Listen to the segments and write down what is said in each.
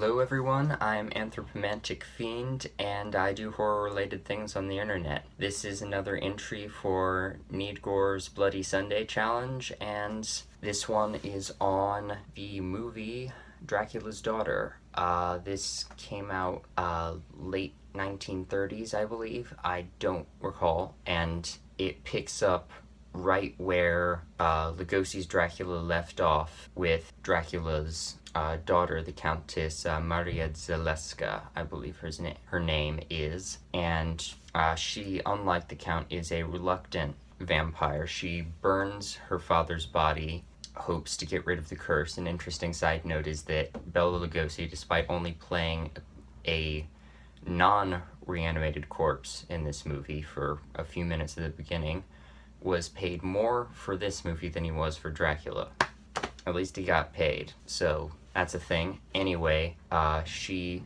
Hello everyone, I'm Anthropomantic Fiend, and I do horror-related things on the internet. This is another entry for Need Gore's Bloody Sunday challenge, and this one is on the movie Dracula's Daughter. This came out late 1930s, I believe. I don't recall, and it picks up right where Lugosi's Dracula left off with Dracula's daughter, the Countess Maria Zaleska, I believe her name is. And she, unlike the Count, is a reluctant vampire. She burns her father's body, hopes to get rid of the curse. An interesting side note is that Bela Lugosi, despite only playing a non-reanimated corpse in this movie for a few minutes at the beginning, was paid more for this movie than he was for Dracula. At least he got paid, so that's a thing. Anyway, she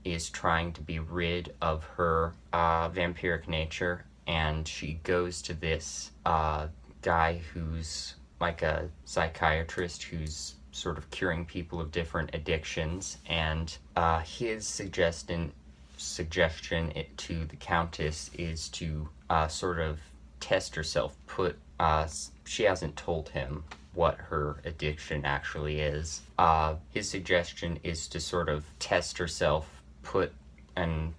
is trying to be rid of her vampiric nature, and she goes to this guy who's like a psychiatrist who's sort of curing people of different addictions, and his suggestion to the Countess is to sort of test herself, she hasn't told him what her addiction actually is. His suggestion is to sort of test herself, put an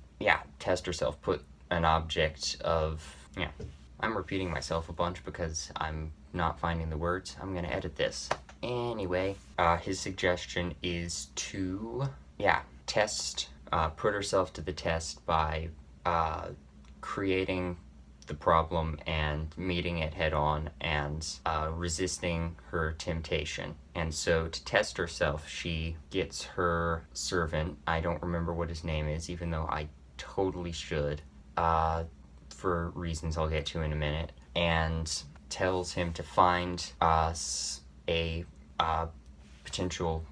object of, I'm repeating myself a bunch because I'm not finding the words. I'm gonna edit this. Anyway, his suggestion is to, put herself to the test by creating the problem and meeting it head on and resisting her temptation. And so to test herself, she gets her servant, I don't remember what his name is, even though I totally should, for reasons I'll get to in a minute, and tells him to find a potential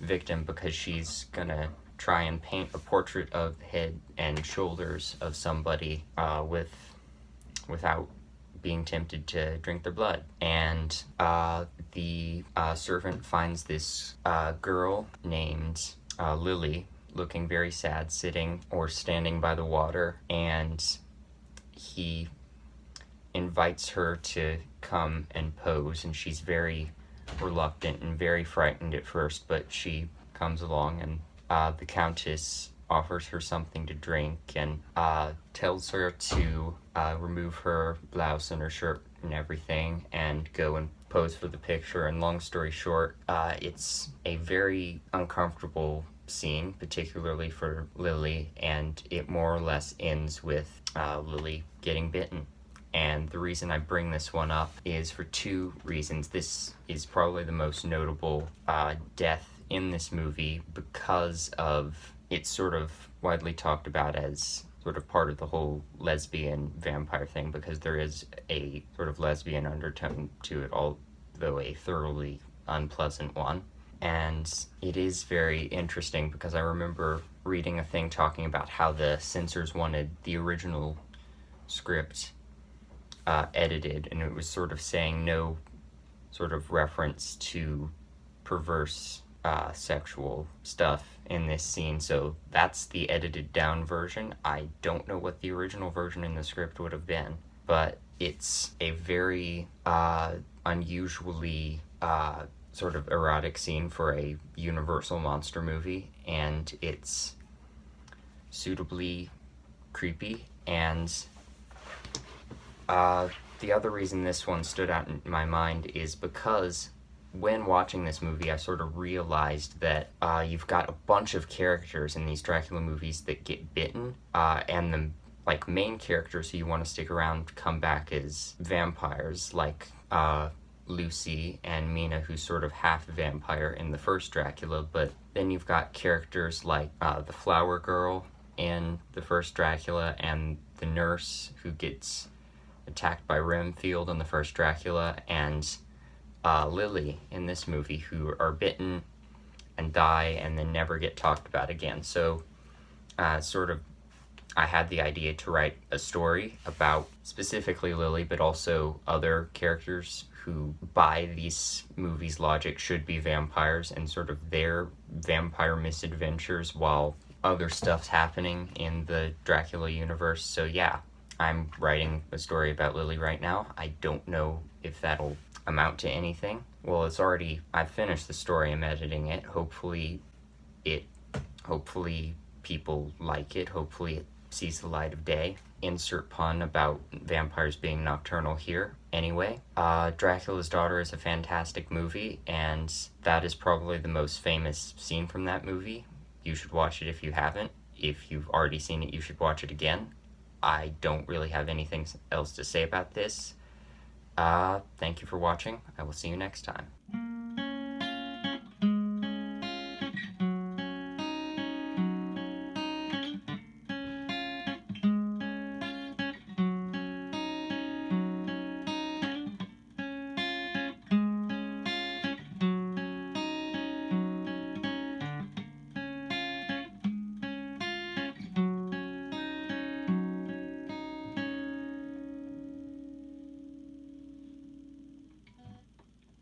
victim because she's gonna try and paint a portrait of head and shoulders of somebody without being tempted to drink their blood. And the servant finds this girl named Lily, looking very sad, sitting or standing by the water, and he invites her to come and pose, and she's very reluctant and very frightened at first, but she comes along, and the Countess offers her something to drink and tells her to remove her blouse and her shirt and everything and go and pose for the picture. And long story short, it's a very uncomfortable scene, particularly for Lily, and it more or less ends with Lily getting bitten. And the reason I bring this one up is for two reasons. This is probably the most notable death in this movie because of it's sort of widely talked about as sort of part of the whole lesbian vampire thing, because there is a sort of lesbian undertone to it, although a thoroughly unpleasant one. And it is very interesting because I remember reading a thing talking about how the censors wanted the original script edited, and it was sort of saying no sort of reference to perverse sexual stuff in this scene, so that's the edited down version. I don't know what the original version in the script would have been, but it's a very unusually sort of erotic scene for a Universal monster movie, and it's suitably creepy. And the other reason this one stood out in my mind is because when watching this movie, I sort of realized that you've got a bunch of characters in these Dracula movies that get bitten, and the main characters who you want to stick around come back as vampires, like Lucy and Mina, who's sort of half vampire in the first Dracula. But then you've got characters like the flower girl in the first Dracula, and the nurse who gets attacked by Renfield in the first Dracula, and Lily in this movie, who are bitten and die and then never get talked about again. So I had the idea to write a story about specifically Lily, but also other characters who, by these movies' logic, should be vampires, and sort of their vampire misadventures while other stuff's happening in the Dracula universe. So yeah, I'm writing a story about Lily right now. I don't know if that'll amount to anything. Well, I've finished the story, I'm editing it. Hopefully people like it. Hopefully it sees the light of day. Insert pun about vampires being nocturnal here. Anyway, Dracula's Daughter is a fantastic movie, and that is probably the most famous scene from that movie. You should watch it if you haven't. If you've already seen it, you should watch it again. I don't really have anything else to say about this. Thank you for watching. I will see you next time.